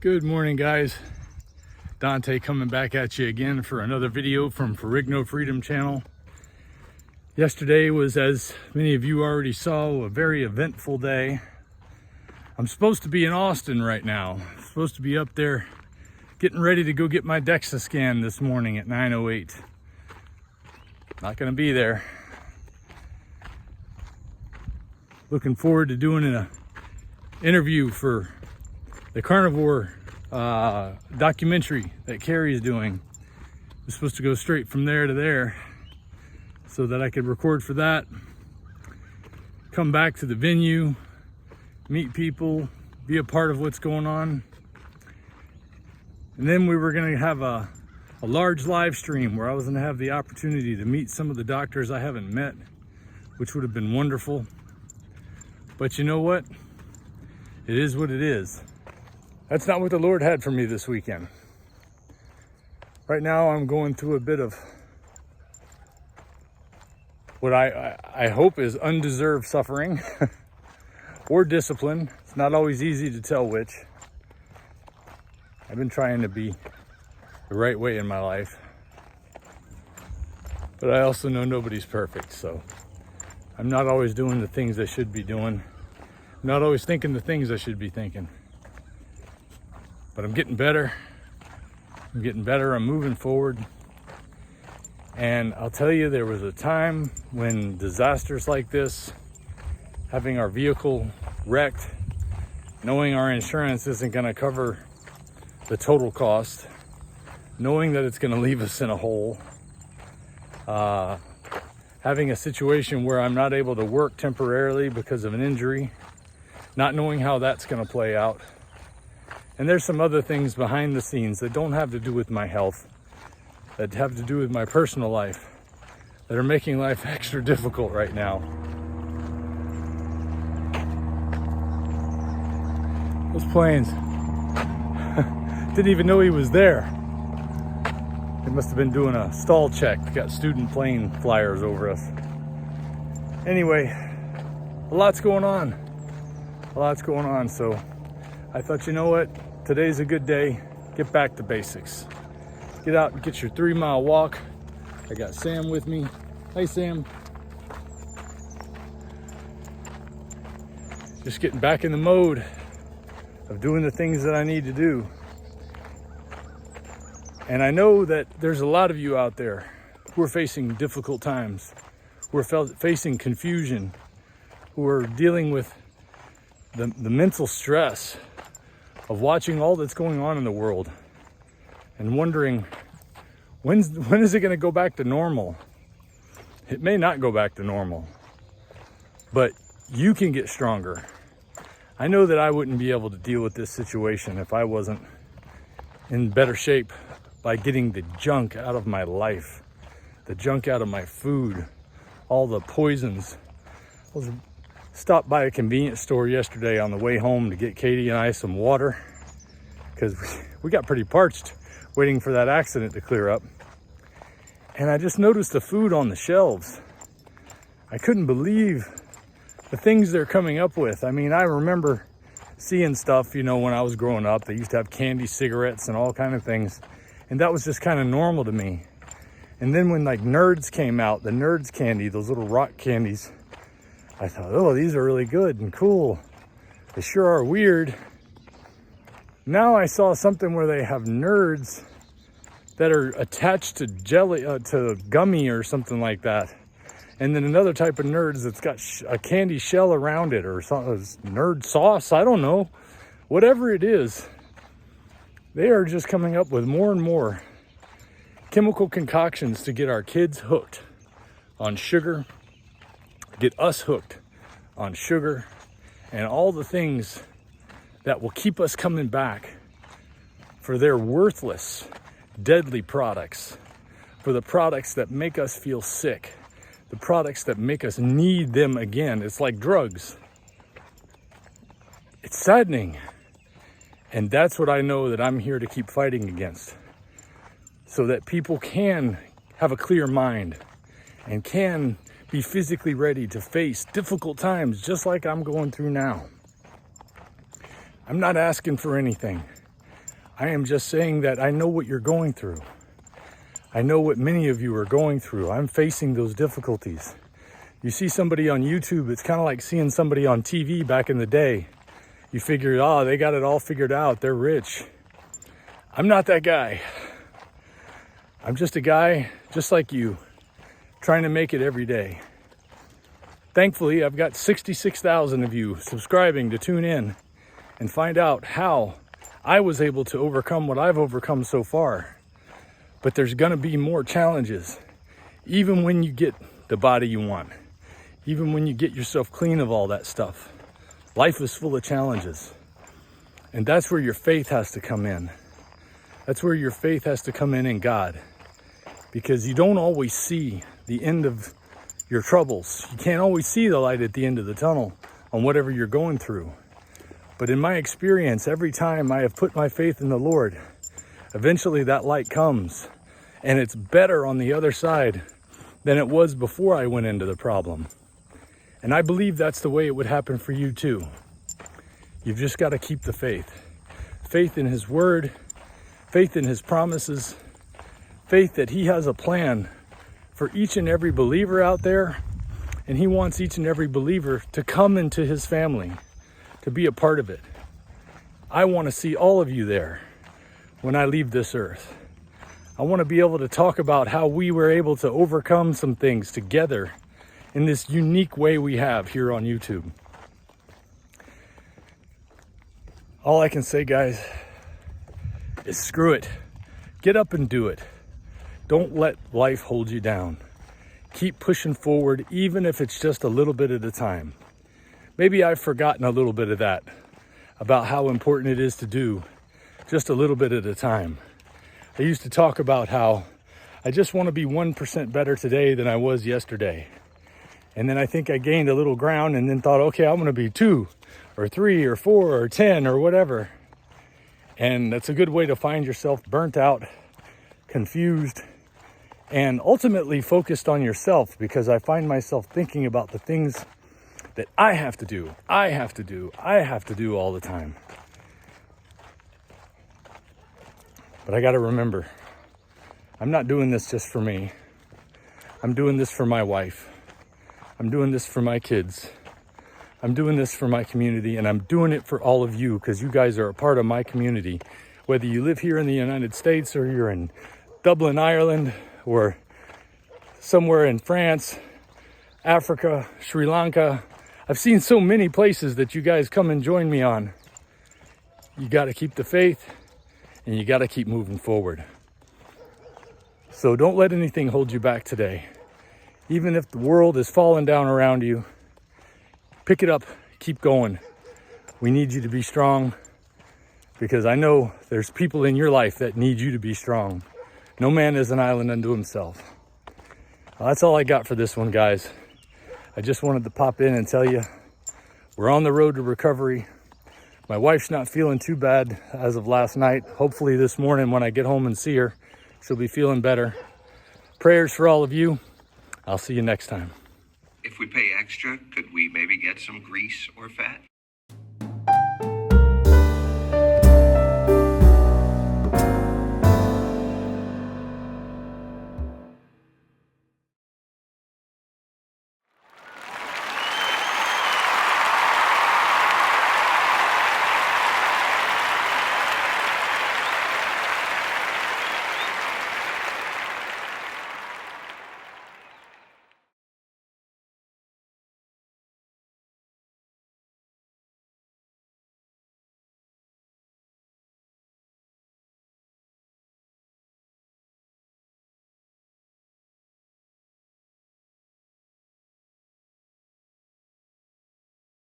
Good morning, guys. Dante coming back at you again for another video from Ferrigno Freedom channel. Yesterday was, as many of you already saw, a very eventful day. I'm supposed to be in Austin right now. I'm supposed to be up there getting ready to go get my DEXA scan this morning at 9:08. Not gonna be there. Looking forward to doing an interview for the Carnivore documentary that Carrie's doing. I'm supposed to go straight from there to there so that I could record for that, come back to the venue, meet people, be a part of what's going on. And then we were going to have a large live stream where I was going to have the opportunity to meet some of the doctors I haven't met, which would have been wonderful. But you know what? It is what it is. That's not what the Lord had for me this weekend. Right now I'm going through a bit of what I hope is undeserved suffering or discipline. It's not always easy to tell which. I've been trying to be the right way in my life. But I also know nobody's perfect, so I'm not always doing the things I should be doing. I'm not always thinking the things I should be thinking. But I'm getting better. I'm moving forward. And I'll tell you, there was a time when disasters like this, having our vehicle wrecked, knowing our insurance isn't going to cover the total cost, knowing that it's going to leave us in a hole, having a situation where I'm not able to work temporarily because of an injury, not knowing how that's going to play out. And there's some other things behind the scenes that don't have to do with my health, that have to do with my personal life, that are making life extra difficult right now. Those planes, didn't even know he was there. They must have been doing a stall check. Got student plane flyers over us. Anyway, a lot's going on. So I thought, you know what? Today's a good day. Get back to basics. Get out and get your 3-mile walk. I got Sam with me. Hey, Sam. Just getting back in the mode of doing the things that I need to do. And I know that there's a lot of you out there who are facing difficult times, who are facing confusion, who are dealing with the mental stress of watching all that's going on in the world and wondering when is it going to go back to normal. It may not go back to normal, but you can get stronger. I know that I wouldn't be able to deal with this situation if I wasn't in better shape by getting the junk out of my life, the junk out of my food, all the poisons. Stopped by a convenience store yesterday on the way home to get Katie and I some water because we got pretty parched waiting for that accident to clear up. And I just noticed the food on the shelves. I couldn't believe the things they're coming up with. I mean, I remember seeing stuff, when I was growing up. They used to have candy cigarettes and all kind of things. And that was just kind of normal to me. And then when like Nerds came out, the Nerds candy, those little rock candies, I thought, oh, these are really good and cool. They sure are weird. Now I saw something where they have Nerds that are attached to jelly, to gummy or something like that. And then another type of Nerds that's got a candy shell around it or something, Nerd sauce, I don't know. Whatever it is, they are just coming up with more and more chemical concoctions to get our kids hooked on sugar, get us hooked on sugar and all the things that will keep us coming back for their worthless, deadly products, for the products that make us feel sick, the products that make us need them again. It's like drugs. It's saddening. And that's what I know that I'm here to keep fighting against, so that people can have a clear mind and can be physically ready to face difficult times just like I'm going through now. I'm not asking for anything. I am just saying that I know what you're going through. I know what many of you are going through. I'm facing those difficulties. You see somebody on YouTube, it's kind of like seeing somebody on TV back in the day. You figure, oh, they got it all figured out. They're rich. I'm not that guy. I'm just a guy just like you, trying to make it every day. Thankfully, I've got 66,000 of you subscribing to tune in and find out how I was able to overcome what I've overcome so far. But there's gonna be more challenges, even when you get the body you want, even when you get yourself clean of all that stuff. Life is full of challenges. And that's where your faith has to come in. That's where your faith has to come in God. Because you don't always see the end of your troubles. You can't always see the light at the end of the tunnel on whatever you're going through. But in my experience, every time I have put my faith in the Lord, eventually that light comes. And it's better on the other side than it was before I went into the problem. And I believe that's the way it would happen for you too. You've just got to keep the faith. Faith in His Word, faith in His promises, faith that He has a plan for each and every believer out there, and He wants each and every believer to come into His family, to be a part of it. I want to see all of you there when I leave this earth. I want to be able to talk about how we were able to overcome some things together in this unique way we have here on YouTube. All I can say, guys, is screw it. Get up and do it. Don't let life hold you down. Keep pushing forward, even if it's just a little bit at a time. Maybe I've forgotten a little bit of that, about how important it is to do just a little bit at a time. I used to talk about how I just want to be 1% better today than I was yesterday. And then I think I gained a little ground and then thought, okay, I'm going to be 2 or 3 or 4 or 10 or whatever. And that's a good way to find yourself burnt out, confused, and ultimately focused on yourself, because I find myself thinking about the things that I have to do all the time. But I got to remember, I'm not doing this just for me. I'm doing this for my wife. I'm doing this for my kids. I'm doing this for my community, and I'm doing it for all of you, because you guys are a part of my community. Whether you live here in the United States, or you're in Dublin, Ireland, or somewhere in France, Africa, Sri Lanka. I've seen so many places that you guys come and join me on. You got to keep the faith, and you got to keep moving forward. So don't let anything hold you back today. Even if the world is falling down around you, pick it up, keep going. We need you to be strong, because I know there's people in your life that need you to be strong. No man is an island unto himself. Well, that's all I got for this one, guys. I just wanted to pop in and tell you, we're on the road to recovery. My wife's not feeling too bad as of last night. Hopefully this morning when I get home and see her, she'll be feeling better. Prayers for all of you. I'll see you next time. If we pay extra, could we maybe get some grease or fat?